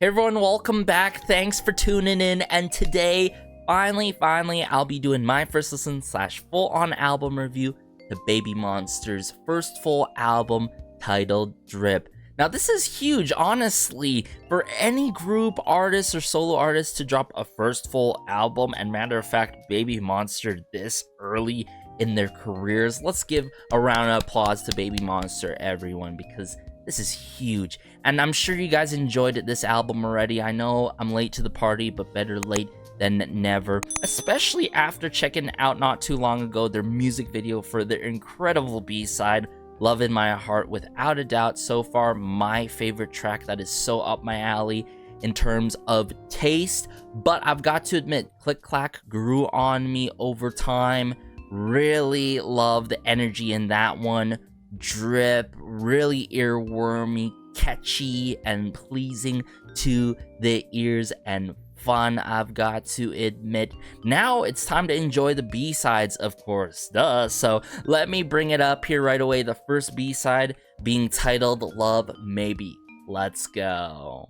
Hey everyone, welcome back. Thanks for tuning in. And today, finally, I'll be doing my first listen / full-on album review to BABYMONSTER's first full album titled Drip. Now, this is huge, honestly, for any group, artist, or solo artist to drop a first full album. And matter of fact, BABYMONSTER this early in their careers. Let's give a round of applause to BABYMONSTER, everyone, because this is huge. And I'm sure you guys enjoyed this album already. I know I'm late to the party, but better late than never. Especially after checking out not too long ago their music video for their incredible B-side, Love in My Heart. Without a doubt, so far, my favorite track that is so up my alley in terms of taste. But I've got to admit, Click Clack grew on me over time. Really love the energy in that one. Drip, really earwormy, catchy, and pleasing to the ears, and fun, I've got to admit. Now it's time to enjoy the B-sides, of course, duh. So let me bring it up here right away. The first B-side being titled Love Maybe. Let's go.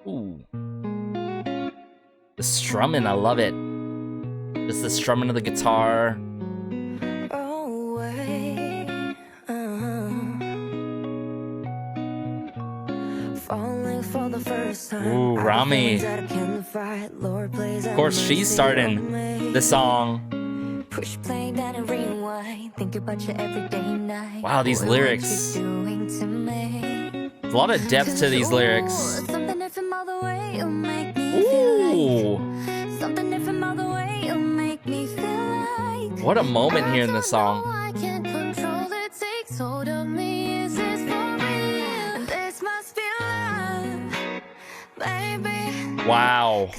Ooh. The strumming, I love it. Just the strumming of the guitar. Ooh, Rami. Of course, she's starting the song. Wow, these lyrics. A lot of depth to these lyrics. Ooh. What a moment here in the song. Wow.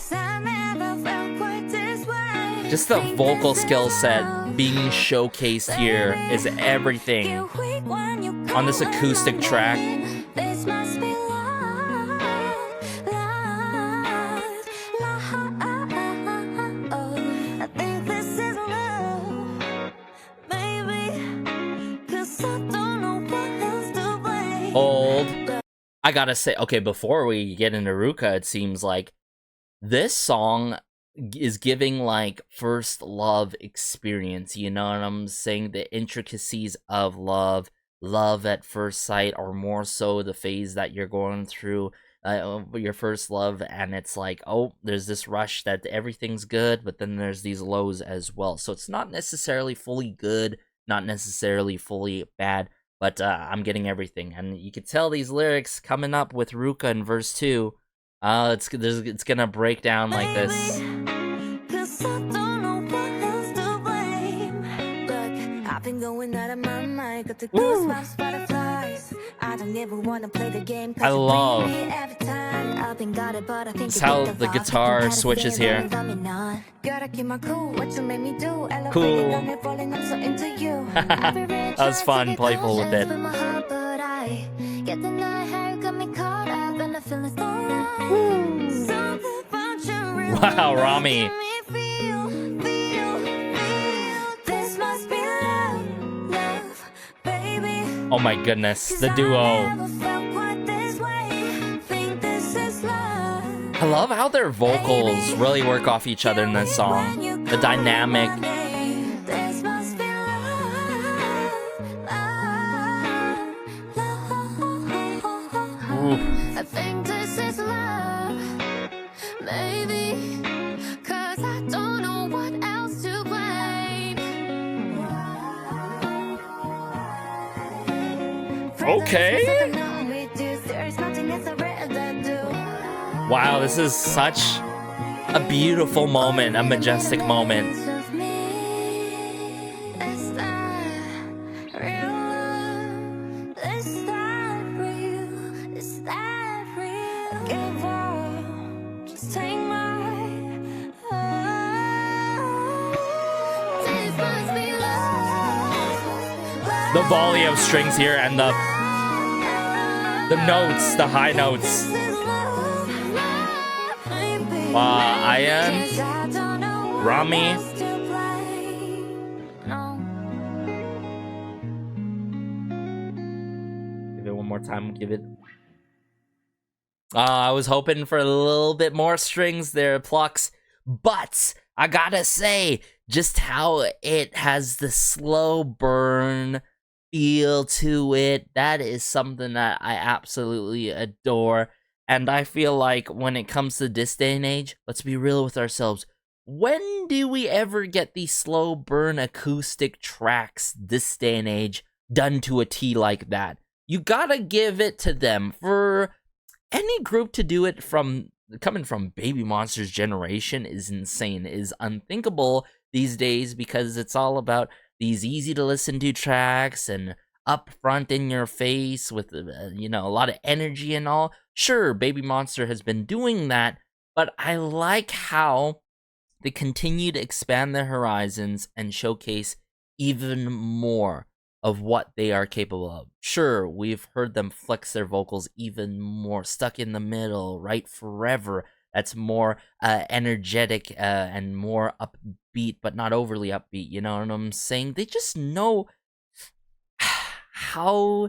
Just the vocal skill set being showcased here is everything on this acoustic track. Old. I gotta say, okay, before we get into RUKA, it seems like this song is giving like first love experience, you know what I'm saying? The intricacies of love at first sight, or more so the phase that you're going through, your first love, and it's like, oh, there's this rush that everything's good, but then there's these lows as well. So it's not necessarily fully good, not necessarily fully bad, but I'm getting everything. And you could tell these lyrics coming up with RUKA in verse 2. It's gonna break down like this. I love it's how the guitar switches here. Cool. That was fun, playful with it. Wow, Rami. Oh my goodness, the duo. I love how their vocals really work off each other in this song. The dynamic. Ooh. Okay. Wow, this is such a beautiful moment, a majestic moment. The volley of strings here and the notes, the high notes. Ian, Rami. Give it one more time. Give it I was hoping for a little bit more strings there, Plucks. But I gotta say, just how it has the slow burn feel to it, that is something that I absolutely adore. And I feel like when it comes to this day and age, let's be real with ourselves. When do we ever get these slow burn acoustic tracks this day and age done to a T like that? You gotta give it to them. For any group to do it coming from BABYMONSTER's generation is insane, is unthinkable these days, because it's all about these easy to listen to tracks and upfront in your face with a lot of energy and all. Sure, BABYMONSTER has been doing that, but I like how they continue to expand their horizons and showcase even more of what they are capable of. Sure, we've heard them flex their vocals even more, Stuck in the Middle, Right Forever. That's more energetic and more upbeat, but not overly upbeat, you know what I'm saying? They just know how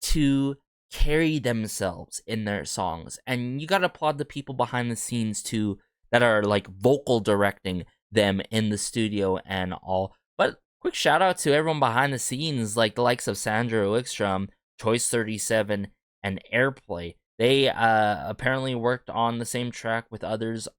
to carry themselves in their songs, and you gotta applaud the people behind the scenes too that are like vocal directing them in the studio and all. But quick shout out to everyone behind the scenes, like the likes of Sandra Wickstrom, Choice 37, and Airplay. They apparently worked on the same track with others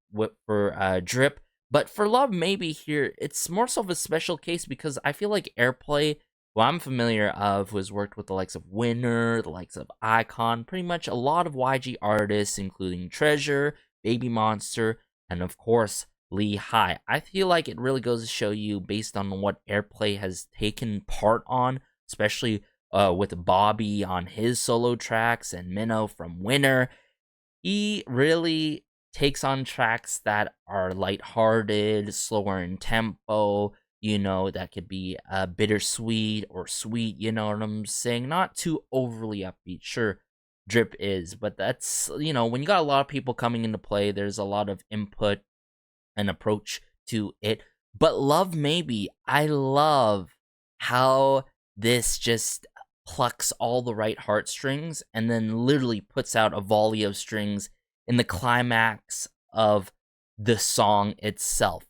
for Drip. But for Love Maybe here, it's more so of a special case because I feel like Airplay, who I'm familiar of, who has worked with the likes of Winner, the likes of Icon, pretty much a lot of YG artists, including Treasure, BABYMONSTER, and of course, Leigh. I feel like it really goes to show you, based on what Airplay has taken part on, especially with Bobby on his solo tracks and Minnow from Winner, he really takes on tracks that are lighthearted, slower in tempo, that could be bittersweet or sweet, you know what I'm saying? Not too overly upbeat. Sure, Drip is, but that's, when you got a lot of people coming into play, there's a lot of input and approach to it. But Love Maybe, I love how this just plucks all the right heartstrings and then literally puts out a volley of strings in the climax of the song itself.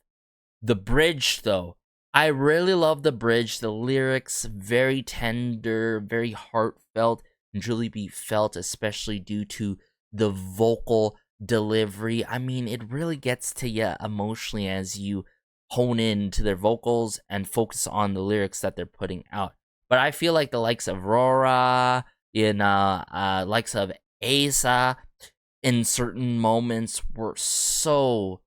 The bridge, though, I really love the bridge. The lyrics, very tender, very heartfelt, and truly be felt, especially due to the vocal delivery. I mean, it really gets to you emotionally as you hone in to their vocals and focus on the lyrics that they're putting out. But I feel like the likes of Aurora, likes of Asa, in certain moments were so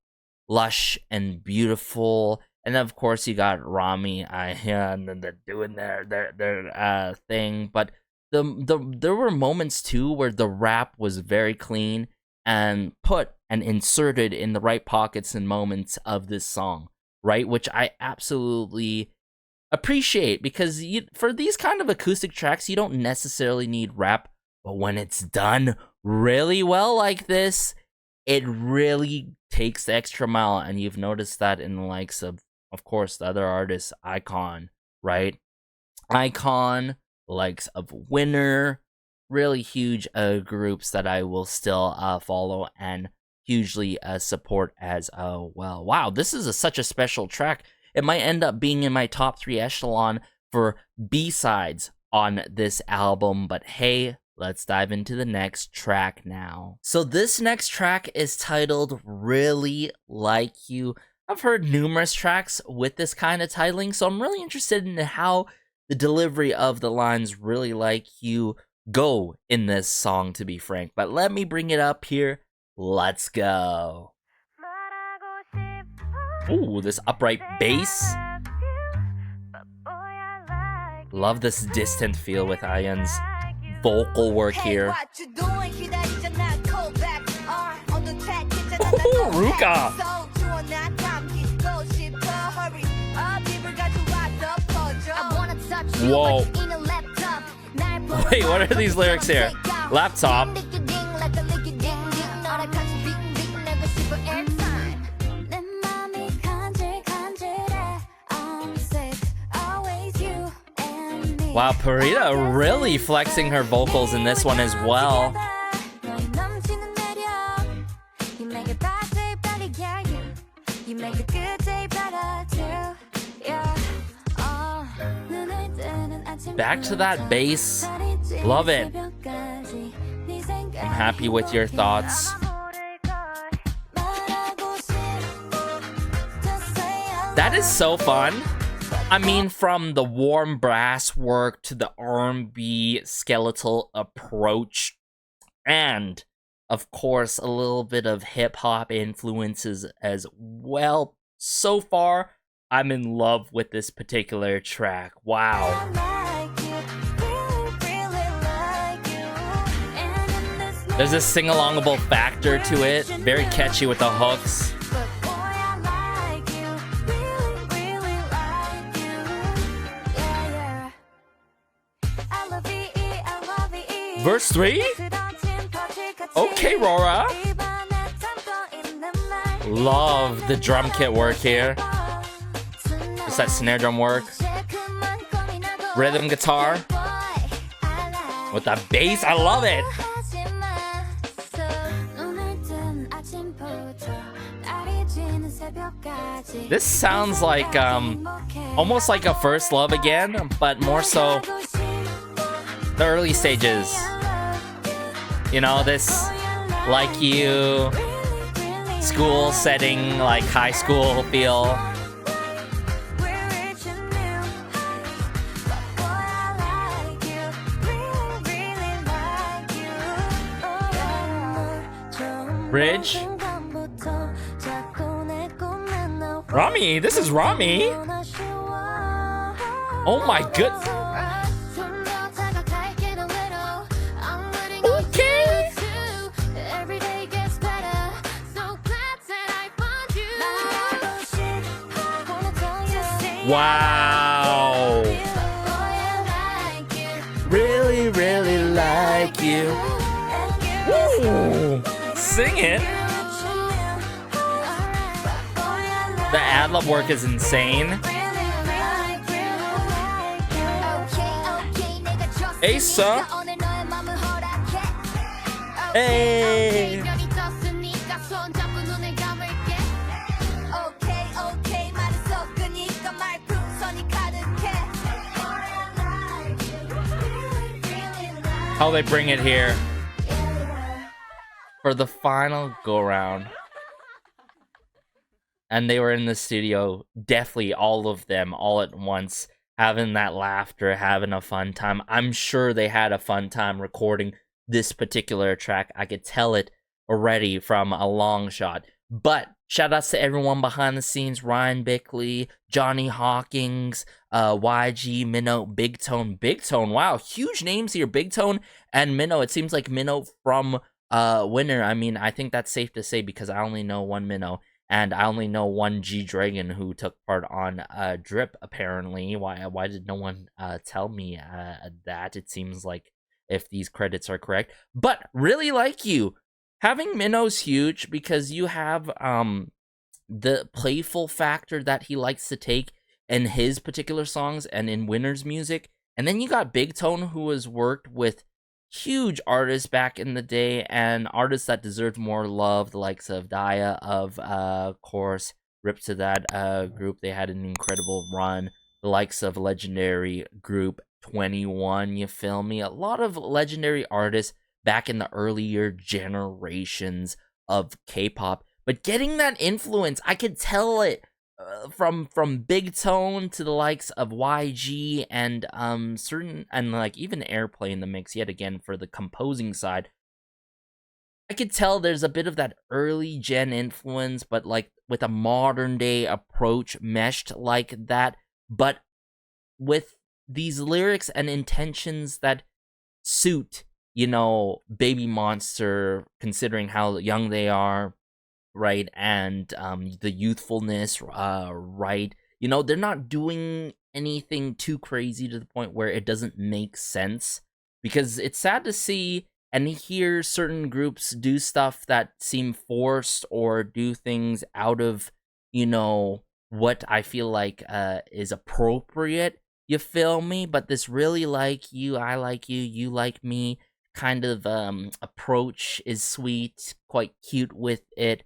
lush and beautiful. And then, of course, you got Rami, and then they're doing their thing. But there were moments too where the rap was very clean and put and inserted in the right pockets and moments of this song, right? Which I absolutely appreciate, because for these kind of acoustic tracks, you don't necessarily need rap, but when it's done really well like this, it really takes the extra mile. And you've noticed that in the likes of course, the other artists, Icon, right? Icon, the likes of Winner, really huge groups that I will still follow and hugely support as well. Wow, this is such a special track. It might end up being in my top 3 echelon for B-sides on this album, but hey, let's dive into the next track now. So this next track is titled Really Like You. I've heard numerous tracks with this kind of titling, so I'm really interested in how the delivery of the lines Really Like You go in this song, to be frank. But let me bring it up here. Let's go. Ooh, this upright bass. Love this distant feel with Ayan's vocal work here. Ooh, Ruka! Whoa. Wait, what are these lyrics here? Laptop. Wow, Purita really flexing her vocals in this one as well. Back to that bass. Love it. I'm happy with your thoughts. That is so fun. I mean, from the warm brass work to the R&B skeletal approach, and of course a little bit of hip-hop influences as well. So far, I'm in love with this particular track. Wow. There's a sing-alongable factor to it. Very catchy with the hooks. Verse 3? Okay, Rora. Love the drum kit work here. Just that snare drum work. Rhythm guitar. With that bass, I love it. This sounds like almost like a First Love again, but more so the early stages. You know, this like you school setting, like high school feel. Bridge. Rami, this is Rami. Oh my goodness. Okay. Wow. Really, really like you. Woo. Sing it. The ad-lib work is insane. ASA. Hey. How they bring it here for the final go-round. And they were in the studio, definitely all of them, all at once, having that laughter, having a fun time. I'm sure they had a fun time recording this particular track. I could tell it already from a long shot. But shout outs to everyone behind the scenes: Ryan Bickley, Johnny Hawkins, YG, Minnow, Big Tone. Big Tone, wow, huge names here. Big Tone and Minnow. It seems like Minnow from Winner. I mean, I think that's safe to say because I only know one Minnow. And I only know one G-Dragon who took part on Drip, apparently. Why did no one tell me that? It seems like if these credits are correct. But really like you. Having Minnow's huge because you have the playful factor that he likes to take in his particular songs and in Winner's music. And then you got Big Tone, who has worked with huge artists back in the day and artists that deserved more love, the likes of Daya, of course, rip to that group. They had an incredible run. The likes of legendary group 21, you feel me? A lot of legendary artists back in the earlier generations of K-pop. But getting that influence, I could tell it from Big Tone to the likes of YG and certain, and like even Airplay in the mix yet again for the composing side. I could tell there's a bit of that early gen influence, but like with a modern day approach meshed like that, but with these lyrics and intentions that suit, you know, BABYMONSTER, considering how young they are, right? And the youthfulness, right? You know, they're not doing anything too crazy to the point where it doesn't make sense, because it's sad to see and hear certain groups do stuff that seem forced or do things out of, you know, what I feel like is appropriate, you feel me? But this really like you, I like you, you like me kind of approach is sweet, quite cute with it.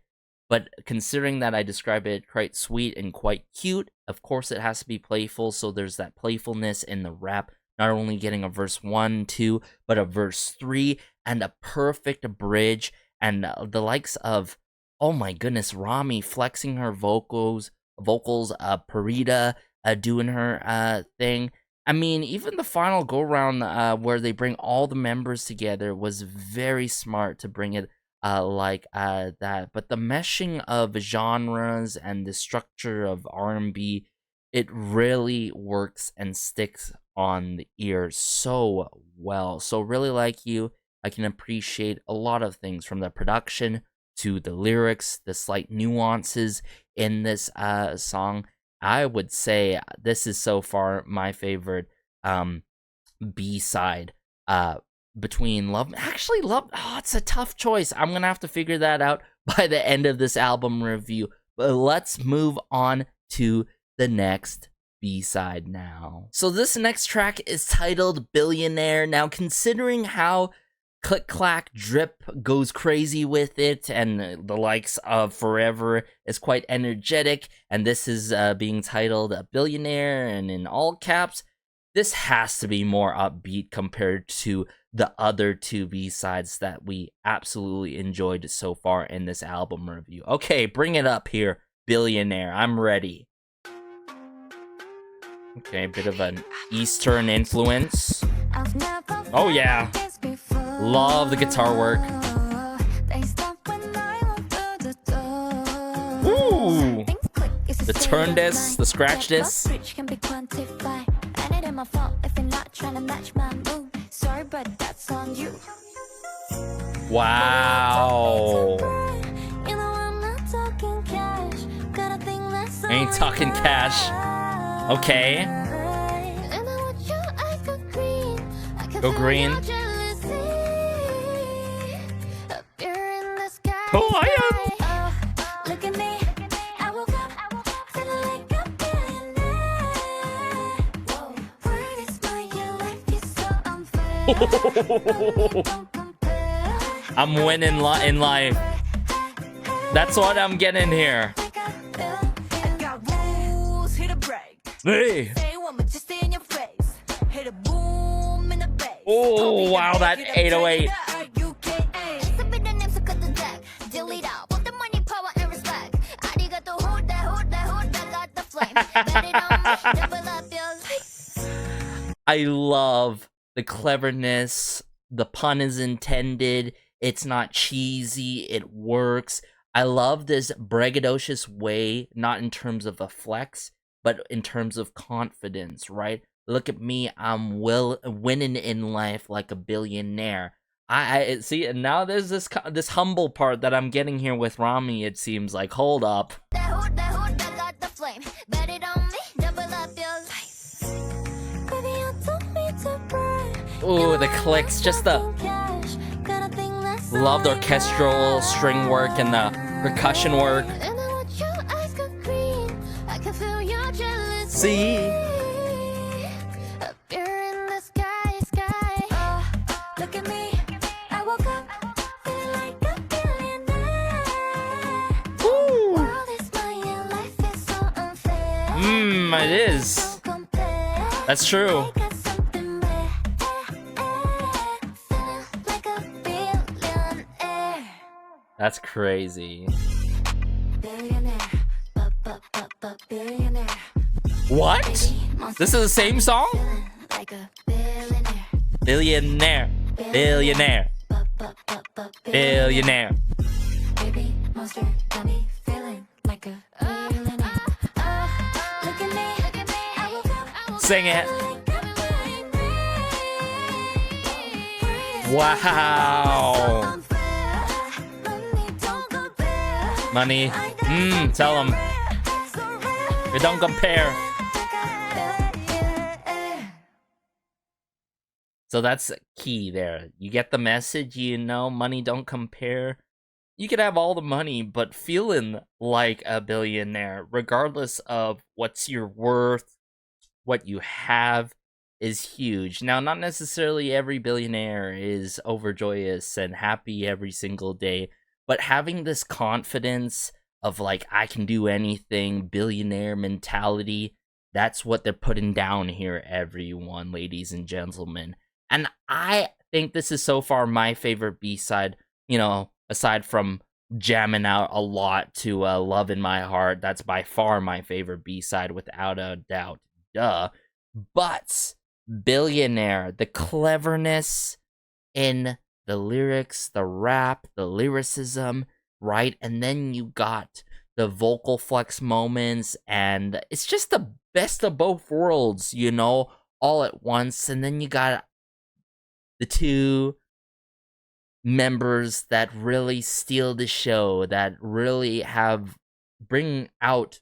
But considering that I describe it quite sweet and quite cute, of course it has to be playful, so there's that playfulness in the rap. not only getting a verse 1, 2, but a verse 3 and a perfect bridge, and the likes of, oh my goodness, Rami flexing her vocals, Parita doing her thing. I mean, even the final go-round where they bring all the members together was very smart to bring it like that. But the meshing of genres and the structure of R&B, it really works and sticks on the ear so well. So really like you, I can appreciate a lot of things, from the production to the lyrics, the slight nuances in this song. I would say this is so far my favorite B-side between Love. Actually, Love, it's a tough choice. I'm gonna have to figure that out by the end of this album review. But let's move on to the next B-side now. So this next track is titled Billionaire. Now, considering how Click Clack Drip goes crazy with it, and the likes of Forever is quite energetic, and this is being titled Billionaire and in all caps, this has to be more upbeat compared to the other two B-sides that we absolutely enjoyed so far in this album review. Okay, bring it up here, Billionaire. I'm ready. Okay, a bit of an Eastern influence. Oh yeah. Love the guitar work. Ooh! The turn disc, the scratch disc. Wow. Ain't talking cash. Okay. Go green. Oh, I am. I'm winning in life. That's what I'm getting here. Hey. Oh, wow, that 808. I love the cleverness. The pun is intended. It's not cheesy. It works. I love this braggadocious way, not in terms of a flex, but in terms of confidence, right? Look at me, I'm winning in life like a billionaire. I see, and now there's this humble part that I'm getting here with Rami. It seems like, hold up. Ooh, the clicks, just the love the orchestral string work and the percussion work. See? It is. That's true. That's crazy. What? This is the same song? Billionaire. Billionaire. Billionaire. Sing it. Wow. Money. Tell them. We don't compare. So that's key there. You get the message, you know, money don't compare. You could have all the money, but feeling like a billionaire, regardless of what's your worth, what you have, is huge. Now, not necessarily every billionaire is overjoyous and happy every single day, but having this confidence of like, I can do anything, billionaire mentality, That's what they're putting down here, everyone, ladies and gentlemen. And I think this is so far my favorite B-side, you know, aside from jamming out a lot to Love in My Heart. That's by far my favorite B-side, without a doubt. Duh. But Billionaire, the cleverness in the lyrics, the rap, the lyricism, right? And then you got the vocal flex moments, and it's just the best of both worlds, you know, all at once. And then you got the two members that really steal the show, that really bring out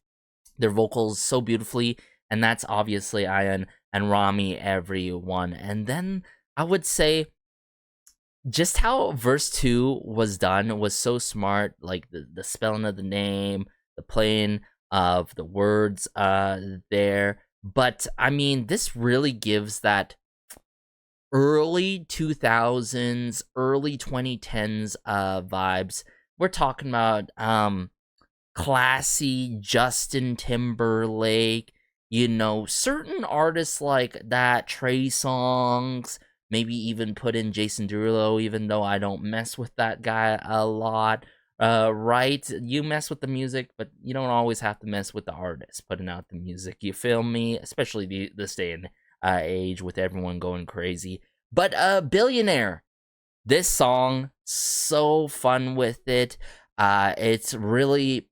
their vocals so beautifully, and that's obviously Ayan and Rami, everyone. And then I would say just how verse 2 was done was so smart, like the spelling of the name, the playing of the words there. But I mean, this really gives that early 2000s, early 2010s vibes. We're talking about classy Justin Timberlake, you know, certain artists like that, Trey Songz, maybe even put in Jason Derulo, even though I don't mess with that guy a lot. Right? You mess with the music, but you don't always have to mess with the artist putting out the music. You feel me? Especially this day and age with everyone going crazy. But Billionaire, this song, so fun with it. It's really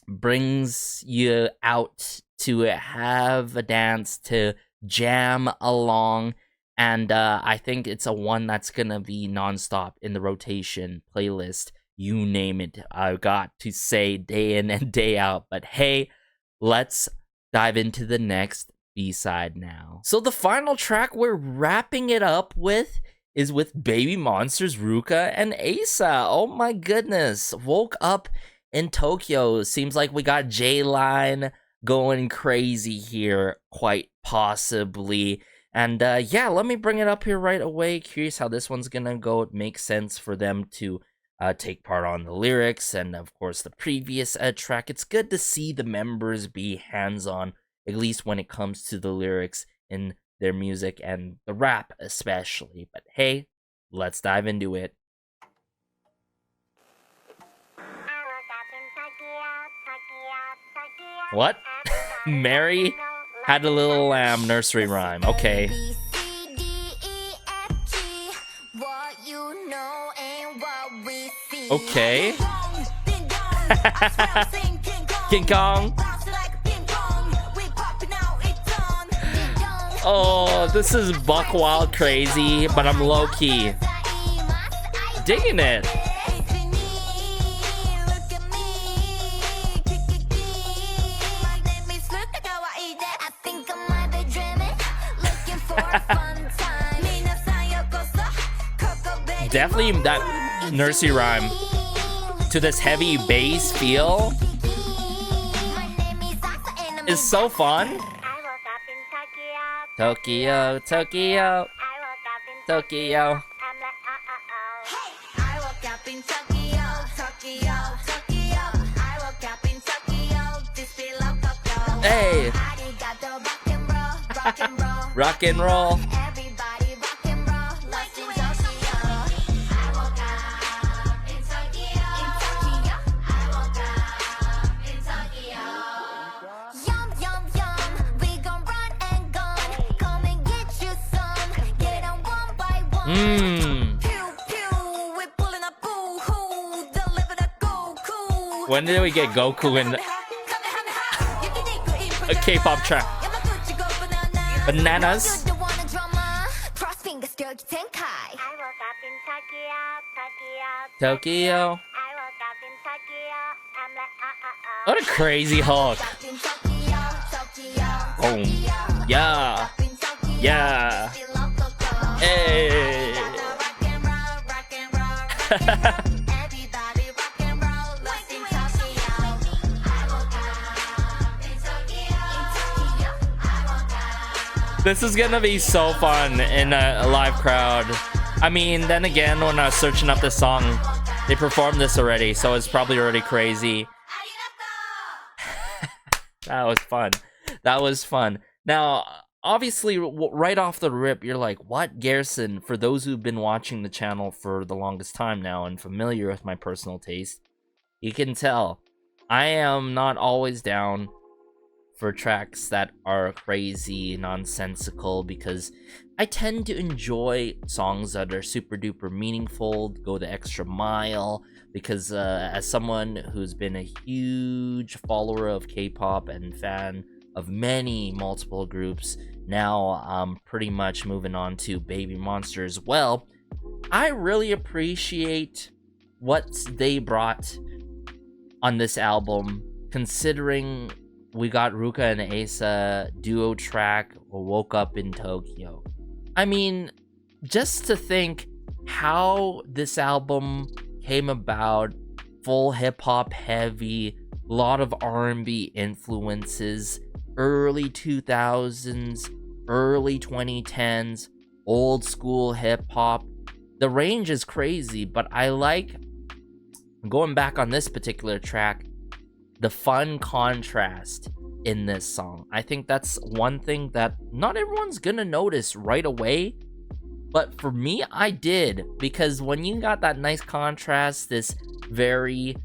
brings you out to have a dance, to jam along. And I think it's a one that's gonna be nonstop in the rotation playlist. You name it. I've got to say day in and day out. But hey, let's dive into the next B-side now. So the final track we're wrapping it up with is with BABYMONSTER's RUKA&ASA. Oh my goodness. Woke up in Tokyo. Seems like we got J-Line going crazy here, quite possibly. And yeah, let me bring it up here right away. Curious how this one's gonna go. It makes sense for them to take part on the lyrics and, of course, the previous track. It's good to see the members be hands-on, at least when it comes to the lyrics in their music and the rap especially. But hey, let's dive into it. What? Mary had a little lamb nursery rhyme. Okay. Okay. King Kong. Oh, this is buck wild crazy, but I'm low-key digging it. Definitely that nursery rhyme to this heavy bass feel is so fun. Tokyo, Tokyo, Tokyo. Hey, rock and roll. When did we get Goku in a K-pop track? Bananas. Tokyo. What a crazy hook. Boom. Yeah. Yeah. Hey. This is gonna be so fun in a live crowd. I mean, then again, when I was searching up this song, they performed this already, so it's probably already crazy. That was fun. That was fun. Now, obviously, right off the rip, you're like, what, Garrison? For those who've been watching the channel for the longest time now and familiar with my personal taste, you can tell I am not always down for tracks that are crazy, nonsensical, because I tend to enjoy songs that are super duper meaningful, go the extra mile, because as someone who's been a huge follower of K-pop and fan of many multiple groups, now I'm pretty much moving on to BABYMONSTER as well, I really appreciate what they brought on this album, considering we got RUKA&ASA duo track, Woke Up in Tokyo. I mean, just to think how this album came about, full hip-hop heavy, lot of R&B influences, early 2000s, early 2010s, old school hip-hop. The range is crazy, but I like, going back on this particular track, the fun contrast in this song. I think that's one thing that not everyone's gonna notice right away, but for me, I did, because when you got that nice contrast, this very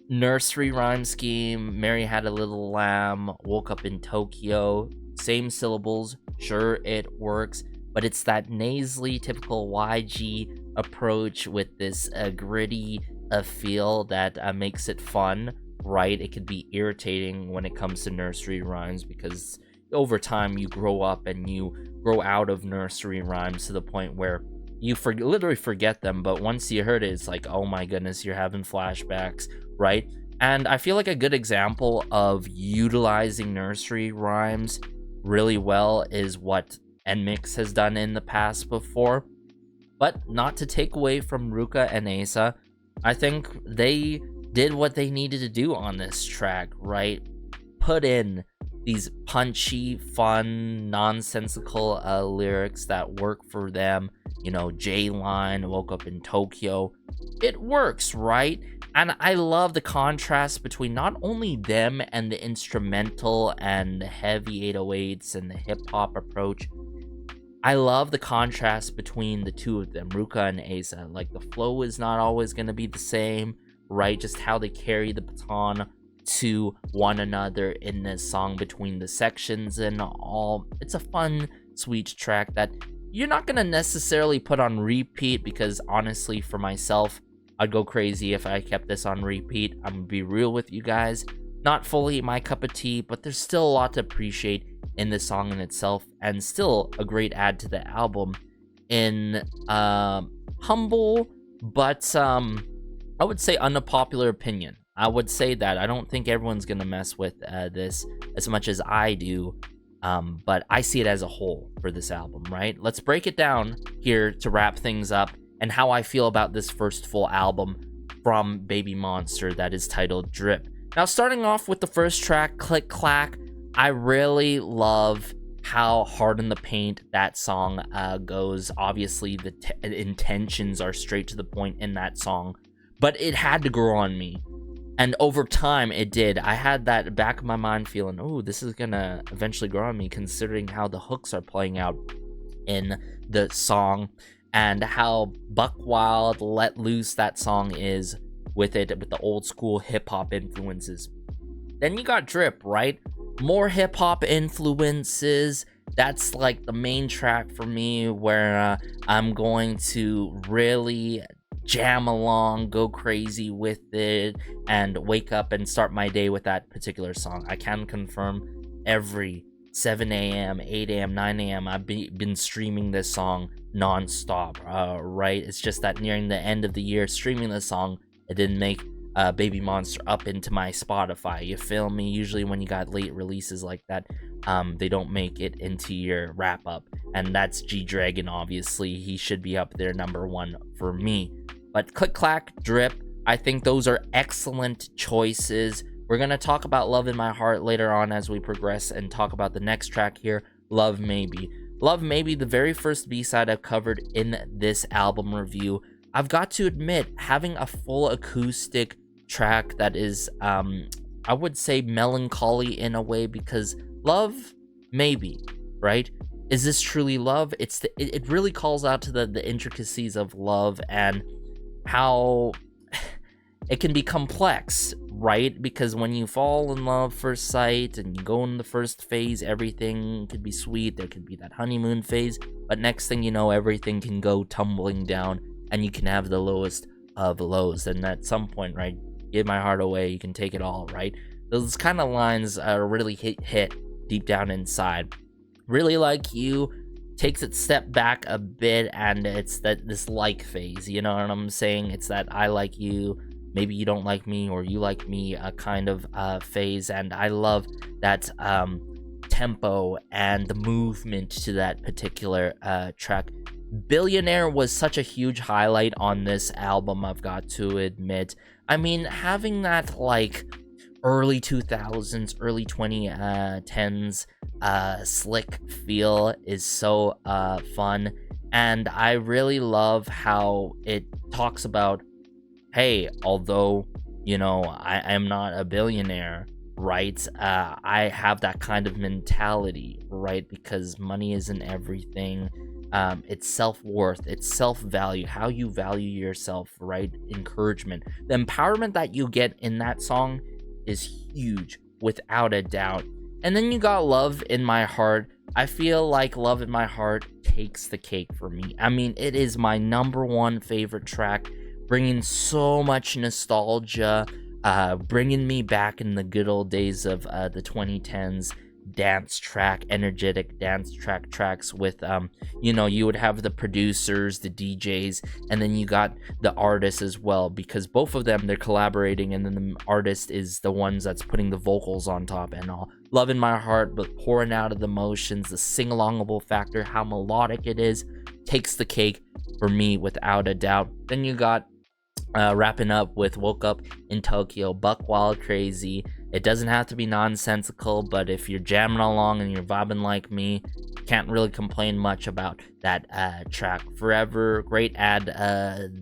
nursery rhyme scheme, Mary had a little lamb, woke up in Tokyo, same syllables, sure, it works, but it's that nasally, typical YG approach with this gritty feel that makes it fun. Right, it could be irritating when it comes to nursery rhymes, because over time you grow up and you grow out of nursery rhymes to the point where you literally forget them, but once you heard it, it's like, oh my goodness, you're having flashbacks, right? And I feel like a good example of utilizing nursery rhymes really well is what NMIXX has done in the past before. But not to take away from RUKA&ASA, I think they did what they needed to do on this track, right? Put in these punchy, fun, nonsensical lyrics that work for them. You know, J-Line, Woke Up in Tokyo. It works, right? And I love the contrast between not only them and the instrumental and the heavy 808s and the hip-hop approach. I love the contrast between the two of them, RUKA&ASA. Like, the flow is not always going to be the same, right? Just how they carry the baton to one another in this song between the sections and all. It's a fun, sweet track that you're not gonna necessarily put on repeat, because honestly, for myself, I'd go crazy if I kept this on repeat. I'm gonna be real with you guys, not fully my cup of tea, but there's still a lot to appreciate in this song in itself, and still a great add to the album in humble but I would say unpopular opinion. I would say that I don't think everyone's gonna mess with this as much as I do, but I see it as a whole for this album, right? Let's break it down here to wrap things up, and how I feel about this first full album from BABYMONSTER that is titled Drip. Now, starting off with the first track, Click Clack, I really love how hard in the paint that song goes. Obviously, the intentions are straight to the point in that song, but it had to grow on me. And over time, it did. I had that back of my mind feeling, oh, this is gonna eventually grow on me, considering how the hooks are playing out in the song, and how buck wild, let loose that song is with it, with the old school hip-hop influences. Then you got Drip, right? More hip-hop influences. That's like the main track for me, where I'm going to really jam along, go crazy with it, and wake up and start my day with that particular song. I can confirm every 7 a.m., 8 a.m., 9 a.m. I've been streaming this song non-stop, right? It's just that nearing the end of the year, streaming this song, it didn't make BABYMONSTER up into my Spotify. You feel me? Usually when you got late releases like that, they don't make it into your wrap-up. And that's G-Dragon, obviously. He should be up there #1 for me. But Click Clack, Drip, I think those are excellent choices. We're going to talk about Love in My Heart later on as we progress and talk about the next track here, Love Maybe. Love Maybe, the very first B-side I've covered in this album review. I've got to admit, having a full acoustic track that is I would say melancholy in a way, because love, maybe, right? Is this truly love? It really calls out to the intricacies of love and how it can be complex, right? Because when you fall in love first sight and you go in the first phase, everything could be sweet. There could be that honeymoon phase, but next thing you know, everything can go tumbling down and you can have the lowest of lows. And at some point, right, give my heart away, you can take it all, right? Those kind of lines really hit deep down inside. Really Like You takes it step back a bit, and it's this like phase, you know what I'm saying? It's that I like you, maybe you don't like me, or you like me kind of phase. And I love that tempo and the movement to that particular track. Billionaire was such a huge highlight on this album, I've got to admit. I mean, having that like early 2000s, early 2010s slick feel is so fun. And I really love how it talks about, hey, although, you know, I am not a billionaire, right? I have that kind of mentality, right? Because money isn't everything. It's self-worth, it's self-value, how you value yourself, right? Encouragement. The empowerment that you get in that song is huge, without a doubt. And then you got Love in My Heart. I feel like Love in My Heart takes the cake for me. I mean, it is my #1 favorite track, bringing so much nostalgia, bringing me back in the good old days of the 2010s dance track, energetic dance tracks with, you know, you would have the producers, the DJs, and then you got the artists as well, because both of them, they're collaborating, and then the artist is the ones that's putting the vocals on top and all. Love in My Heart, but pouring out of the emotions, the sing-alongable factor, how melodic it is, takes the cake for me without a doubt. Then you got wrapping up with Woke Up in Tokyo, Buck Wild Crazy. It doesn't have to be nonsensical, but if you're jamming along and you're vibing like me, can't really complain much about that track. Forever, great ad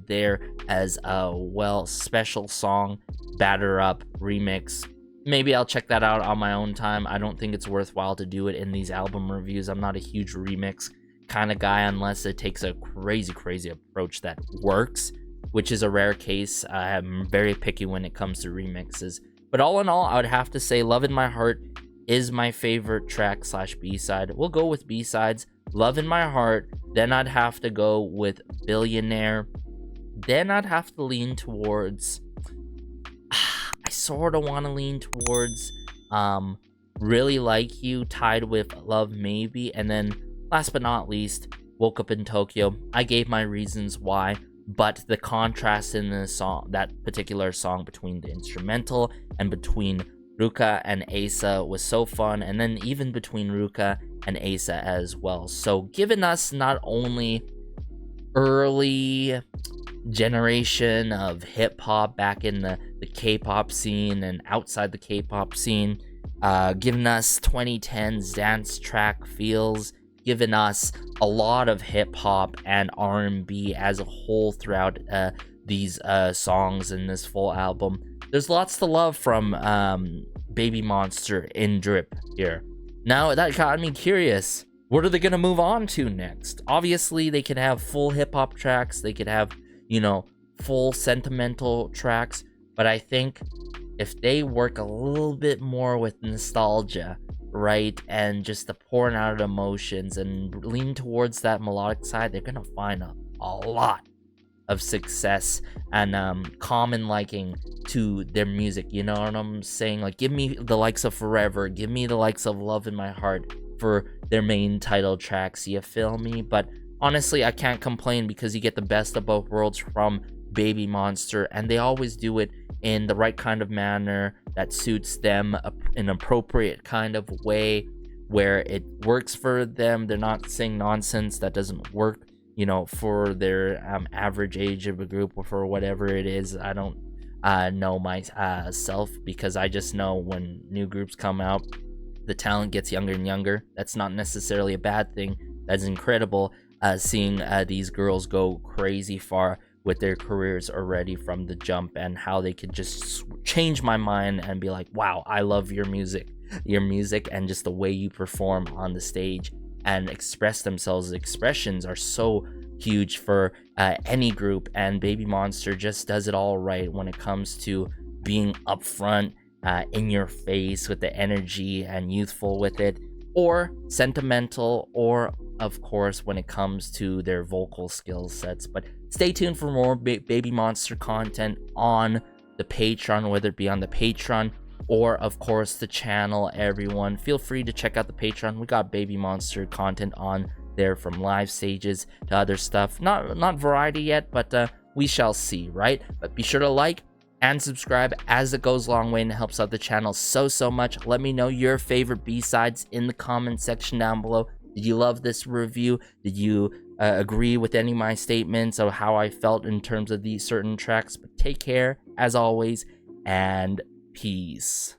there as a special song, Batter Up remix. Maybe I'll check that out on my own time. I don't think it's worthwhile to do it in these album reviews. I'm not a huge remix kind of guy unless it takes a crazy approach that works, which is a rare case. I'm very picky when it comes to remixes. But all in all, I would have to say Love in My Heart is my favorite track / B-side. We'll go with B-sides. Love in My Heart. Then I'd have to go with Billionaire. Then I'd have to lean towards... I sort of want to lean towards Really Like You, tied with Love Maybe. And then last but not least, Woke Up in Tokyo. I gave my reasons why. But the contrast in the song, that particular song, between the instrumental and between RUKA&ASA was so fun, and then even between RUKA&ASA as well. So giving us not only early generation of hip-hop back in the K-pop scene and outside the K-pop scene, giving us 2010s dance track feels, given us a lot of hip-hop and R&B as a whole throughout these songs in this full album. There's lots to love from BABYMONSTER in Drip here. Now, that got me curious. What are they going to move on to next? Obviously, they could have full hip-hop tracks. They could have, you know, full sentimental tracks. But I think if they work a little bit more with nostalgia, right, and just the pouring out of emotions and lean towards that melodic side, they're gonna find a lot of success and common liking to their music. You know what I'm saying? Like, give me the likes of Forever, give me the likes of Love in My Heart for their main title tracks, you feel me? But honestly, I can't complain, because you get the best of both worlds from BABYMONSTER, and they always do it in the right kind of manner that suits them, in an appropriate kind of way where it works for them. They're not saying nonsense that doesn't work, you know, for their average age of a group, or for whatever it is. I don't know myself, because I just know when new groups come out, the talent gets younger and younger. That's not necessarily a bad thing. That's incredible, seeing these girls go crazy far with their careers already from the jump, and how they could just change my mind and be like, wow, I love your music and just the way you perform on the stage and express themselves. The expressions are so huge for any group, and BABYMONSTER just does it all right when it comes to being upfront, in your face with the energy, and youthful with it, or sentimental, or of course when it comes to their vocal skill sets. But stay tuned for more BABYMONSTER content on the Patreon, whether it be on the Patreon or of course the channel. Everyone, feel free to check out the Patreon. We got BABYMONSTER content on there, from live stages to other stuff. Not variety yet, but we shall see, right? But be sure to like and subscribe, as it goes a long way and helps out the channel so much. Let me know your favorite B-sides in the comment section down below. Did you love this review? Did you agree with any of my statements of how I felt in terms of these certain tracks? But take care as always, and peace.